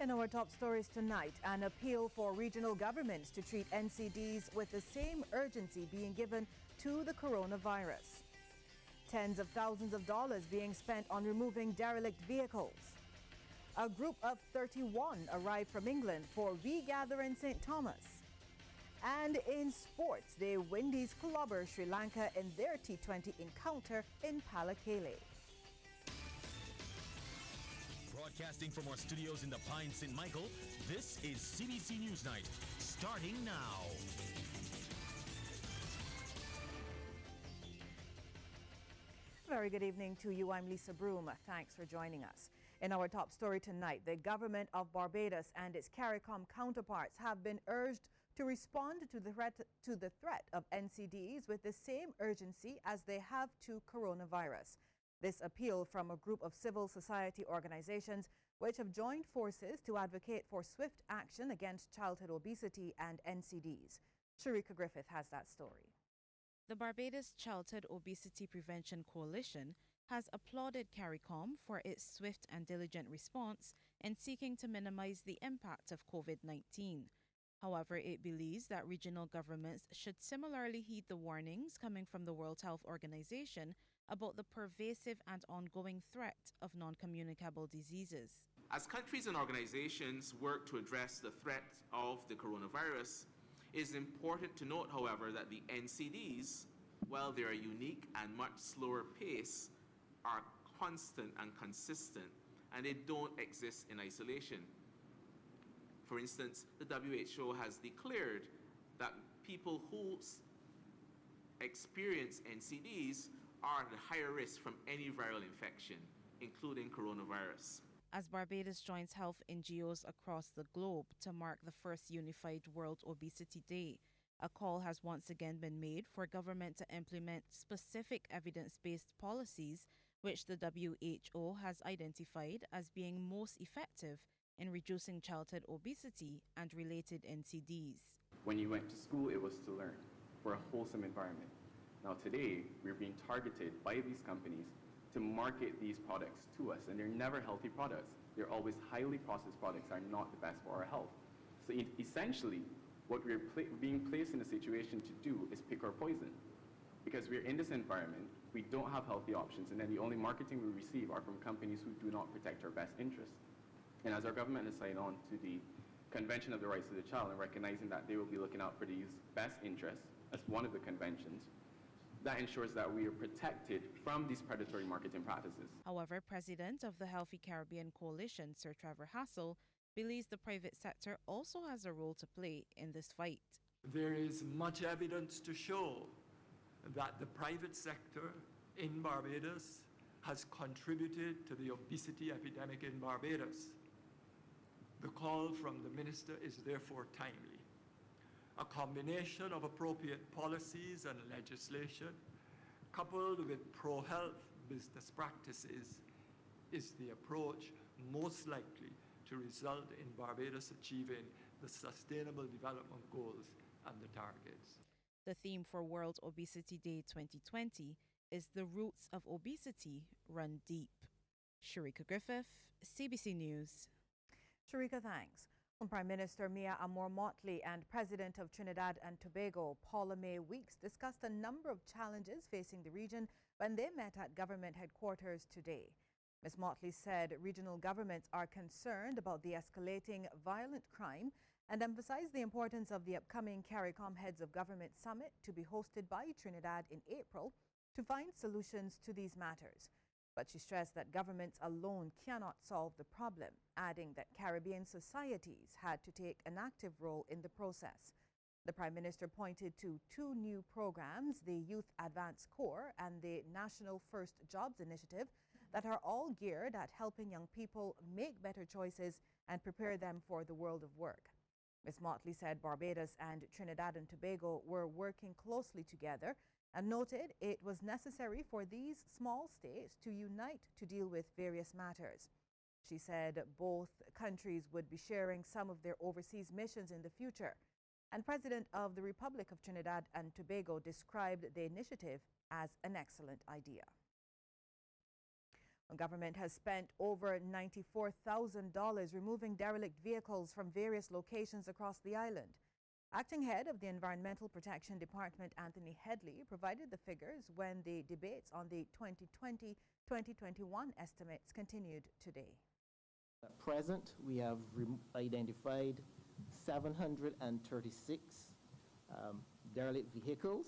In our top stories tonight, an appeal for regional governments to treat NCDs with the same urgency being given to the coronavirus. Tens of thousands of dollars being spent on removing derelict vehicles. A group of 31 arrived from England for regather in St. Thomas. And in sports, the Windies clobber Sri Lanka in their T20 encounter in Pallekele. Broadcasting from our studios in the Pine St. Michael, this is CBC Newsnight, starting now. Very good evening to you. I'm Lisa Broom. Thanks for joining us. In our top story tonight, the government of Barbados and its CARICOM counterparts have been urged to respond to the threat of NCDs with the same urgency as they have to coronavirus. This appeal from a group of civil society organizations which have joined forces to advocate for swift action against childhood obesity and NCDs. Sharika Griffith has that story. The Barbados Childhood Obesity Prevention Coalition has applauded CARICOM for its swift and diligent response in seeking to minimize the impact of COVID-19. However, it believes that regional governments should similarly heed the warnings coming from the World Health Organization about the pervasive and ongoing threat of non-communicable diseases. As countries and organizations work to address the threat of the coronavirus, it is important to note, however, that the NCDs, while they are unique and much slower pace, are constant and consistent, and they don't exist in isolation. For instance, the WHO has declared that people who experience NCDs are at higher risk from any viral infection, including coronavirus. As Barbados joins health NGOs across the globe to mark the first unified World Obesity Day, a call has once again been made for government to implement specific evidence-based policies which the WHO has identified as being most effective in reducing childhood obesity and related NCDs. When you went to school, it was to learn for a wholesome environment. Now today, we're being targeted by these companies to market these products to us, and they're never healthy products. They're always highly processed products that are not the best for our health. So essentially, what we're being placed in a situation to do is pick our poison. Because we're in this environment, we don't have healthy options, and then the only marketing we receive are from companies who do not protect our best interests. And as our government has signed on to the Convention of the Rights of the Child and recognizing that they will be looking out for the youth's best interests as one of the conventions, that ensures that we are protected from these predatory marketing practices. However, President of the Healthy Caribbean Coalition, Sir Trevor Hassel, believes the private sector also has a role to play in this fight. There is much evidence to show that the private sector in Barbados has contributed to the obesity epidemic in Barbados. The call from the minister is therefore timely. A combination of appropriate policies and legislation, coupled with pro-health business practices, is the approach most likely to result in Barbados achieving the Sustainable Development Goals and the targets. The theme for World Obesity Day 2020 is The Roots of Obesity Run Deep. Sharika Griffith, CBC News. Sharika, thanks. Prime Minister Mia Motley and President of Trinidad and Tobago, Paula May Weeks, discussed a number of challenges facing the region when they met at government headquarters today. Ms. Motley said regional governments are concerned about the escalating violent crime and emphasized the importance of the upcoming CARICOM Heads of Government Summit to be hosted by Trinidad in April to find solutions to these matters. But she stressed that governments alone cannot solve the problem, adding that Caribbean societies had to take an active role in the process. The Prime Minister pointed to two new programs, the Youth Advance Corps and the National First Jobs Initiative, that are all geared at helping young people make better choices and prepare them for the world of work. Ms. Motley said Barbados and Trinidad and Tobago were working closely together and noted it was necessary for these small states to unite to deal with various matters. She said both countries would be sharing some of their overseas missions in the future. And President of the Republic of Trinidad and Tobago described the initiative as an excellent idea. The government has spent over $94,000 removing derelict vehicles from various locations across the island. Acting head of the Environmental Protection Department, Anthony Headley, provided the figures when the debates on the 2020-2021 estimates continued today. At present, we have identified 736 derelict vehicles.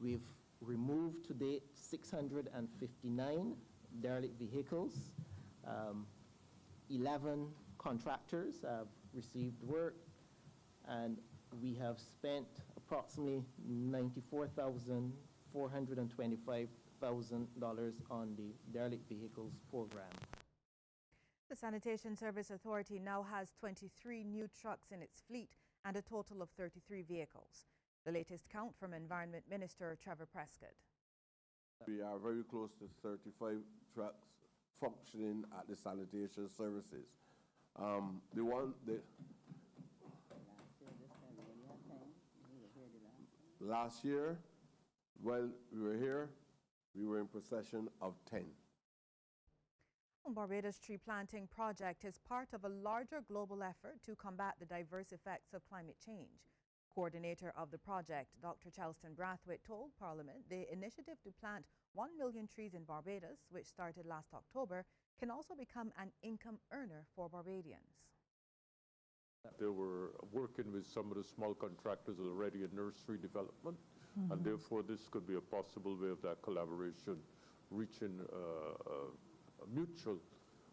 We've removed to date 659 derelict vehicles. 11 contractors have received work, and we have spent approximately $94,425,000 on the derelict vehicles program. The Sanitation Service Authority now has 23 new trucks in its fleet and a total of 33 vehicles. The latest count from Environment Minister Trevor Prescott. We are very close to 35 trucks functioning at the sanitation services. Last year, while we were here, we were in possession of 10. Barbados Tree Planting Project is part of a larger global effort to combat the diverse effects of climate change. Coordinator of the project, Dr. Charleston Brathwaite, told Parliament the initiative to plant 1 million trees in Barbados, which started last October, can also become an income earner for Barbadians. They were working with some of the small contractors already in nursery development, and therefore this could be a possible way of that collaboration, reaching a mutual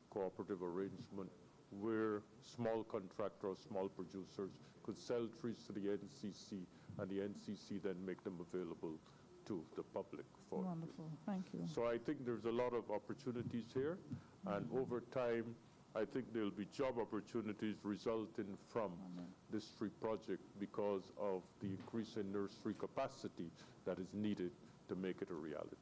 cooperative arrangement where small contractors, small producers could sell trees to the NCC, and the NCC then make them available to the public. Wonderful, thank you. So I think there's a lot of opportunities here, and over time, I think there'll be job opportunities resulting from this tree project because of the increase in nursery capacity that is needed to make it a reality.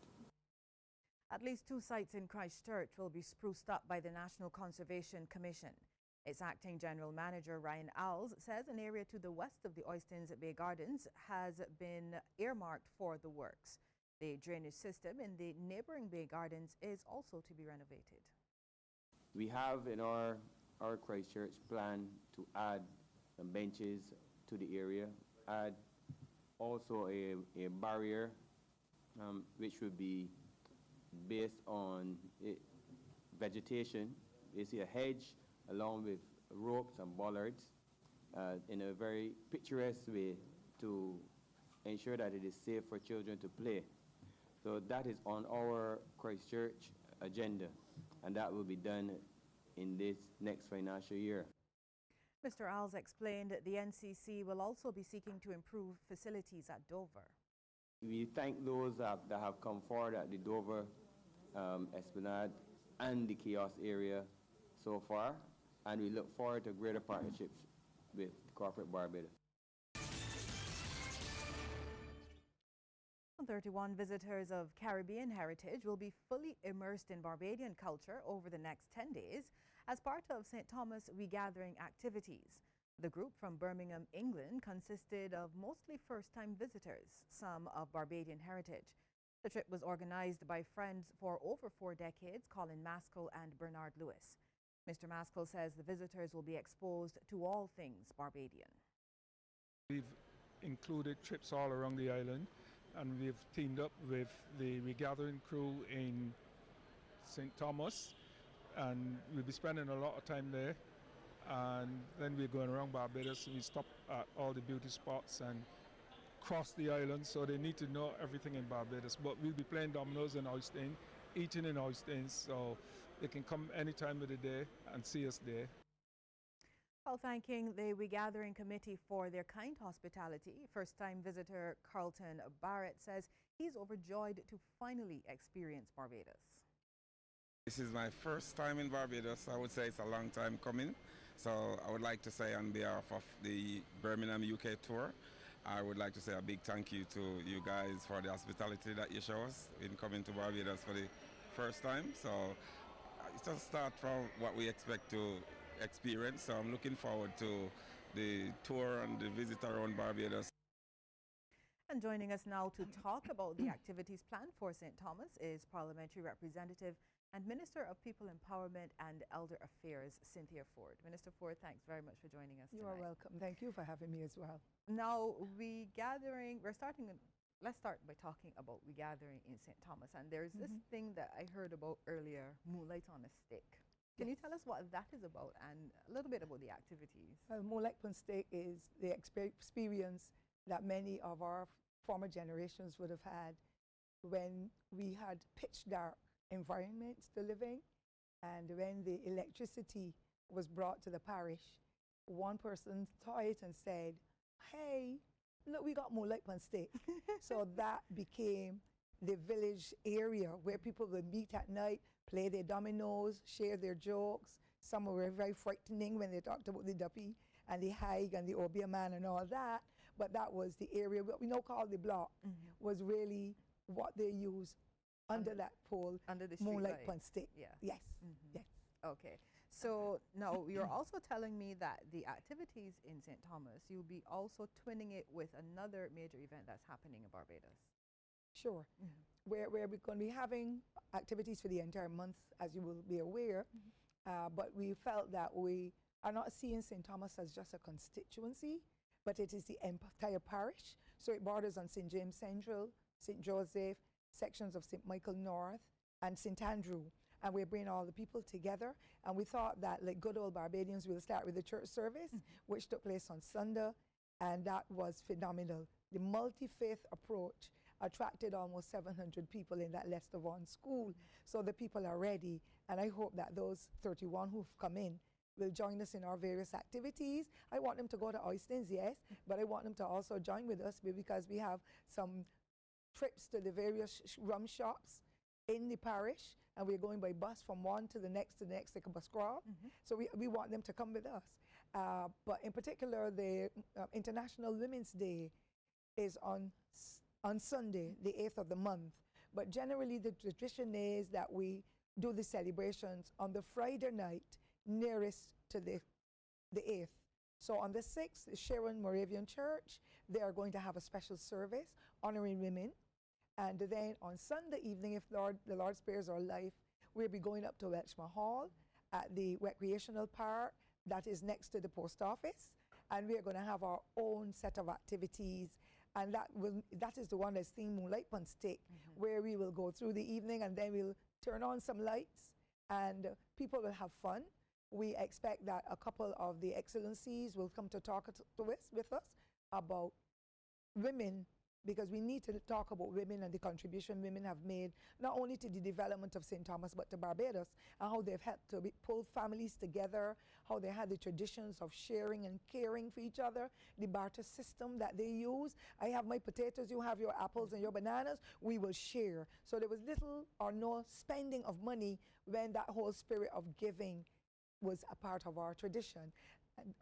At least 2 sites in Christchurch will be spruced up by the National Conservation Commission. Its acting general manager, Ryan Owls, says an area to the west of the Oistins Bay Gardens has been earmarked for the works. The drainage system in the neighboring Bay Gardens is also to be renovated. We have in our Christchurch plan to add some benches to the area, add also a barrier which would be based on vegetation. You see a hedge along with ropes and bollards in a very picturesque way to ensure that it is safe for children to play. So that is on our Christchurch agenda, and that will be done in this next financial year. Mr. Owls explained that the NCC will also be seeking to improve facilities at Dover. We thank those that have come forward at the Dover Esplanade and the kiosk area so far, and we look forward to greater partnerships with Corporate Barbados. 31 visitors of Caribbean heritage will be fully immersed in Barbadian culture over the next 10 days as part of St. Thomas regathering activities. The group from Birmingham, England consisted of mostly first-time visitors, some of Barbadian heritage. The trip was organized by friends for over 4 decades, Colin Maskell and Bernard Lewis. Mr. Maskell says the visitors will be exposed to all things Barbadian. We've included trips all around the island, and we've teamed up with the regathering crew in St. Thomas, and we'll be spending a lot of time there. And then we're going around Barbados. We stop at all the beauty spots and cross the island, so they need to know everything in Barbados. But we'll be playing dominoes in Oistin, eating in Oistin, so they can come any time of the day and see us there. While thanking the regathering committee for their kind hospitality, first-time visitor Carlton Barrett says he's overjoyed to finally experience Barbados. This is my first time in Barbados. I would say it's a long time coming. So I would like to say on behalf of the Birmingham UK tour, I would like to say a big thank you to you guys for the hospitality that you show us in coming to Barbados for the first time. So it's just start from what we expect to experience. So I'm looking forward to the tour and the visit around Barbados. And joining us now to talk about the activities planned for St. Thomas is Parliamentary Representative and Minister of People Empowerment and Elder Affairs, Cynthia Ford. Minister Ford, thanks very much for joining us You are welcome. Thank you for having me as well. Now, let's start by talking about regathering in St. Thomas. And there's this thing that I heard about earlier, Moonlight on a Stick. Can you tell us what that is about and a little bit about the activities? Well, Moonlight on a Stick is the experience that many of our former generations would have had when we had pitch dark environments to live in, and when the electricity was brought to the parish, one person saw it and said, hey, look, we got Moonlight on a Stick. So that became the village area where people would meet at night, play their dominoes, share their jokes. Some were very frightening when they talked about the duppy and the hag and the obia man and all that, but that was the area, what we now call the block, was really what they used under that pole, under the Moonlight street on a Stick. Yeah. Yes, yes. Okay. So now you're also telling me that the activities in St. Thomas, you'll be also twinning it with another major event that's happening in Barbados. Sure. Where we're going to be having activities for the entire month, as you will be aware, but we felt that we are not seeing St. Thomas as just a constituency, but it is the entire parish. So it borders on St. James Central, St. Joseph, sections of St. Michael North, and St. Andrew. And we're bringing all the people together. And we thought that, like good old Barbadians, we'll start with the church service, which took place on Sunday, and that was phenomenal. The multi-faith approach attracted almost 700 people in that Lester Vaughan school. So the people are ready, and I hope that those 31 who've come in will join us in our various activities. I want them to go to Oystons, yes, but I want them to also join with us because we have some trips to the various rum shops in the parish, and we're going by bus from one to the next, like a bus crawl. So we want them to come with us. But in particular, the International Women's Day is on Sunday, the 8th of the month. But generally, the tradition is that we do the celebrations on the Friday night nearest to the 8th. So on the 6th, the Sharon Moravian Church, they are going to have a special service honoring women. And then on Sunday evening, if the Lord spares our life, we'll be going up to Welshma Hall at the recreational park that is next to the post office. And we are going to have our own set of activities. And that is the one that's themed Moonlight on a Stick, where we will go through the evening and then we'll turn on some lights and people will have fun. We expect that a couple of the excellencies will come to talk with us about women, because we need to talk about women and the contribution women have made, not only to the development of St. Thomas, but to Barbados, and how they've helped to pull families together, how they had the traditions of sharing and caring for each other, the barter system that they use. I have my potatoes, you have your apples and your bananas, we will share. So there was little or no spending of money when that whole spirit of giving was a part of our tradition.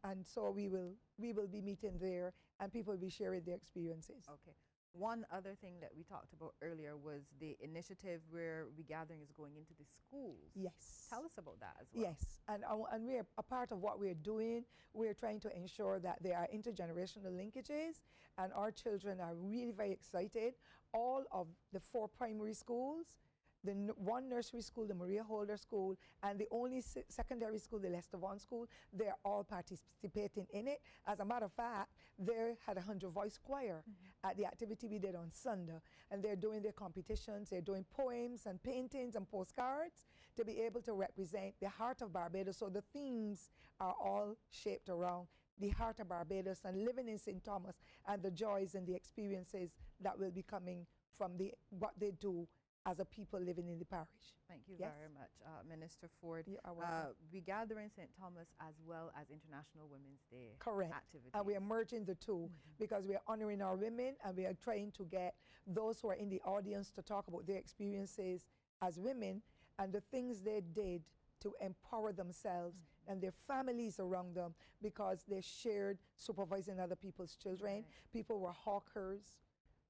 And so we will be meeting there, and people will be sharing their experiences. Okay. One other thing that we talked about earlier was the initiative where regathering is going into the schools. Yes. Tell us about that as well. Yes, and we're a part of what we're doing. We're trying to ensure that there are intergenerational linkages, and our children are really very excited. All of the 4 primary schools, the one nursery school, the Maria Holder School, and the only secondary school, the Lester Vaughan School, they're all participating in it. As a matter of fact, they had a 100-voice choir at the activity we did on Sunday, and they're doing their competitions, they're doing poems and paintings and postcards to be able to represent the heart of Barbados. So the themes are all shaped around the heart of Barbados and living in St. Thomas and the joys and the experiences that will be coming from what they do as a people living in the parish. Thank you very much, Minister Ford. You are welcome. We gather in St. Thomas as well as International Women's Day activities. And we are merging the two because we are honoring our women, and we are trying to get those who are in the audience to talk about their experiences as women and the things they did to empower themselves and their families around them, because they shared supervising other people's children. People were hawkers,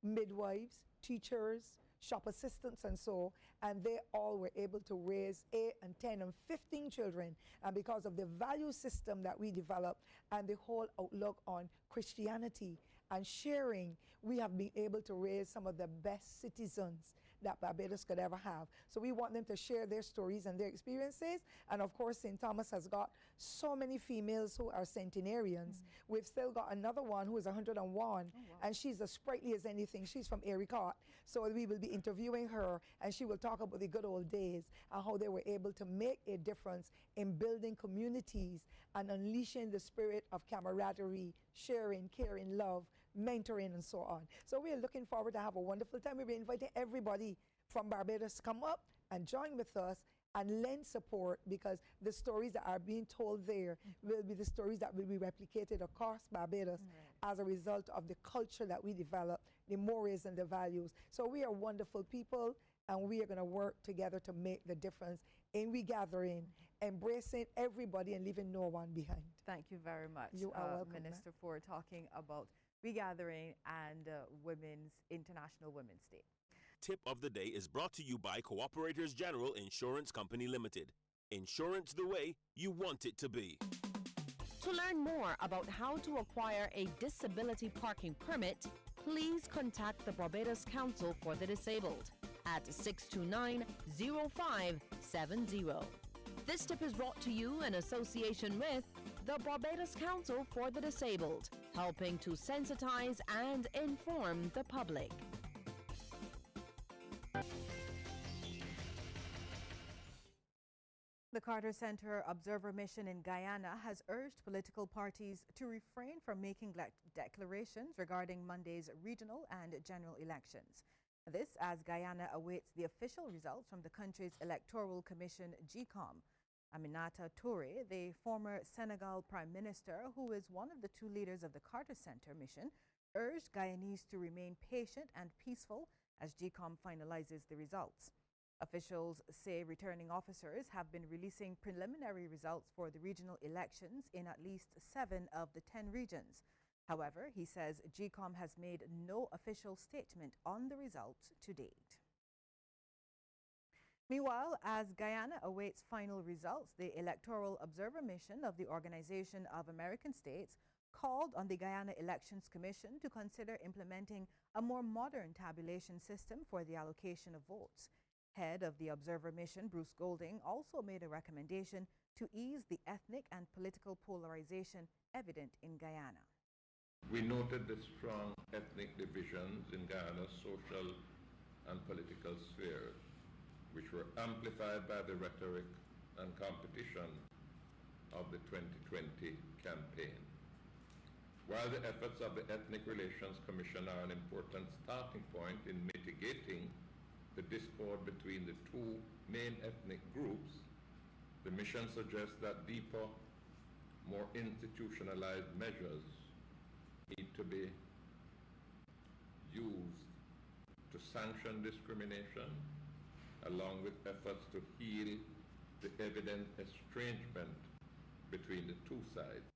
midwives, teachers, shop assistants, and so, and they all were able to raise 8 and 10 and 15 children. And because of the value system that we developed and the whole outlook on Christianity and sharing, we have been able to raise some of the best citizens that Barbados could ever have. So we want them to share their stories and their experiences. And of course, St. Thomas has got so many females who are centenarians. We've still got another one who is 101, and she's as sprightly as anything. She's from Ericot. So we will be interviewing her, and she will talk about the good old days and how they were able to make a difference in building communities and unleashing the spirit of camaraderie, sharing, caring, love, mentoring, and so on. So we are looking forward to have a wonderful time. We'll be inviting everybody from Barbados to come up and join with us and lend support, because the stories that are being told there will be the stories that will be replicated across Barbados as a result of the culture that we develop, the mores and the values. So we are wonderful people, and we are going to work together to make the difference in regathering, embracing everybody and leaving no one behind. Thank you very much, You are welcome, Minister, for talking about regathering and International Women's Day. Tip of the day is brought to you by Cooperators General Insurance Company Limited. Insurance the way you want it to be. To learn more about how to acquire a disability parking permit, please contact the Barbados Council for the Disabled at 629-0570. This tip is brought to you in association with the Barbados Council for the Disabled, helping to sensitize and inform the public. The Carter Center Observer Mission in Guyana has urged political parties to refrain from making declarations regarding Monday's regional and general elections. This as Guyana awaits the official results from the country's Electoral Commission, GCOM. Aminata Touré, the former Senegal Prime Minister, who is one of the two leaders of the Carter Center mission, urged Guyanese to remain patient and peaceful as GCOM finalizes the results. Officials say returning officers have been releasing preliminary results for the regional elections in at least 7 of the 10 regions. However, he says GCOM has made no official statement on the results to date. Meanwhile, as Guyana awaits final results, the Electoral Observer Mission of the Organization of American States called on the Guyana Elections Commission to consider implementing a more modern tabulation system for the allocation of votes. Head of the Observer Mission, Bruce Golding, also made a recommendation to ease the ethnic and political polarization evident in Guyana. We noted the strong ethnic divisions in Guyana's social and political spheres, which were amplified by the rhetoric and competition of the 2020 campaign. While the efforts of the Ethnic Relations Commission are an important starting point in mitigating the discord between the two main ethnic groups, the mission suggests that deeper, more institutionalized measures need to be used to sanction discrimination, along with efforts to heal the evident estrangement between the two sides.